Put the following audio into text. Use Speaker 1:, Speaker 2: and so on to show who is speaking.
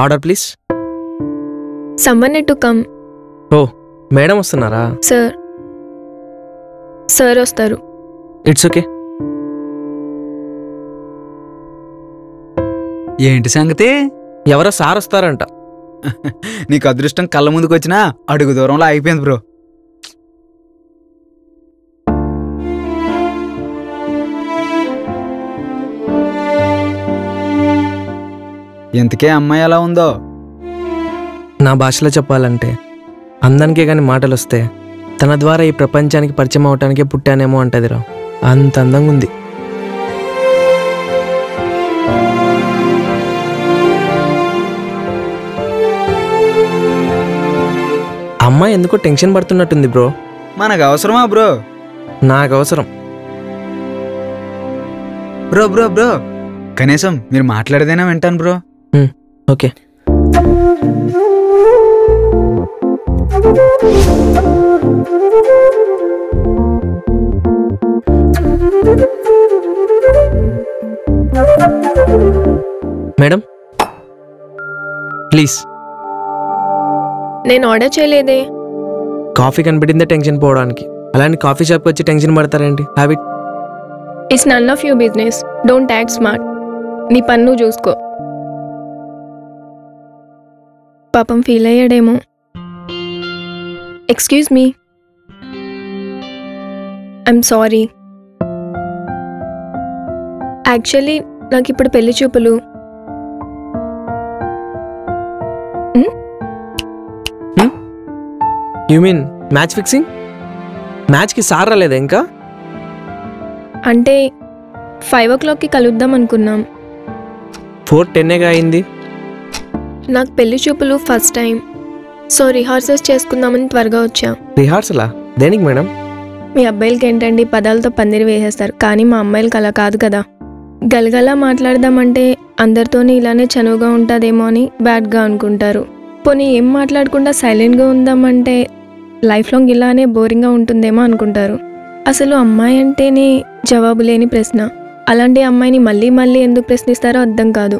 Speaker 1: Order please.
Speaker 2: Someone need to come.
Speaker 1: ఓ madam వస్తున్నారా?
Speaker 2: Sir వస్తారు.
Speaker 1: It's okay.
Speaker 3: ఏంటి సంగతి?
Speaker 1: ఎవరో సార్ వస్తారంట.
Speaker 3: నీకు అదృష్టం కళ్ళ ముందుకు వచ్చినా అడుగు దూరంలో అయిపోయింది బ్రో. ఎంతకే అమ్మాయి ఎలా ఉందో?
Speaker 1: నా భాషలో చెప్పాలంటే అందరికీ కానీ మాటలు వస్తే తన ద్వారా ఈ ప్రపంచానికి పరిచయం అవటానికే పుట్టానేమో అంటదిరా. అంత అందంగా ఉంది. అమ్మాయి ఎందుకో టెన్షన్ పడుతున్నట్టుంది బ్రో.
Speaker 3: మనకు అవసరమా బ్రో?
Speaker 1: నాకు అవసరం.
Speaker 3: బ్రో బ్రో బ్రో కనీసం మీరు మాట్లాడేదైనా వింటాను బ్రో.
Speaker 1: ఓకే. Madam please.
Speaker 2: నేను ఆర్డర్ చేయలేదే.
Speaker 1: కాఫీ కనిపెట్టిందే టెన్షన్ పోవడానికి. అలాంటి కాఫీ షాప్కి వచ్చి టెన్షన్ పడతారేంటి? Habit.
Speaker 2: It's none of your business. Don't act smart. నీ పన్ను చూసుకో. పాపం ఫీల్ అయ్యాడేమో. Excuse me. I'm sorry. Actually నాకు ఇప్పుడు పెళ్లి చూపులు.
Speaker 1: You mean match fixing? మ్యాచ్కి సార్ రాలేదా ఇంకా?
Speaker 2: అంటే 5 o'clockకి కలుద్దాం అనుకున్నాం.
Speaker 1: 4:10 అయింది.
Speaker 2: నాకు పెళ్లి చూపులు ఫస్ట్ టైం. సో రిహార్సల్స్ చేసుకుందామని త్వరగా వచ్చా.
Speaker 1: రిహార్సలా? దేనికి మేడం?
Speaker 2: మీ అబ్బాయిలకి ఏంటండి పదాలతో పందిరి వేసేస్తారు, కానీ మా అమ్మాయిలకి అలా కాదు కదా. గలగలా మాట్లాడదామంటే అందరితోనే ఇలానే చనువుగా ఉంటుందేమో అని బ్యాడ్గా అనుకుంటారు. పోనీ ఏం మాట్లాడకుండా సైలెంట్గా ఉందామంటే లైఫ్ లాంగ్ ఇలానే బోరింగ్గా ఉంటుందేమో అనుకుంటారు. అసలు అమ్మాయి అంటేనే జవాబు లేని ప్రశ్న. అలాంటి అమ్మాయిని మళ్ళీ మళ్ళీ ఎందుకు ప్రశ్నిస్తారో అర్థం కాదు.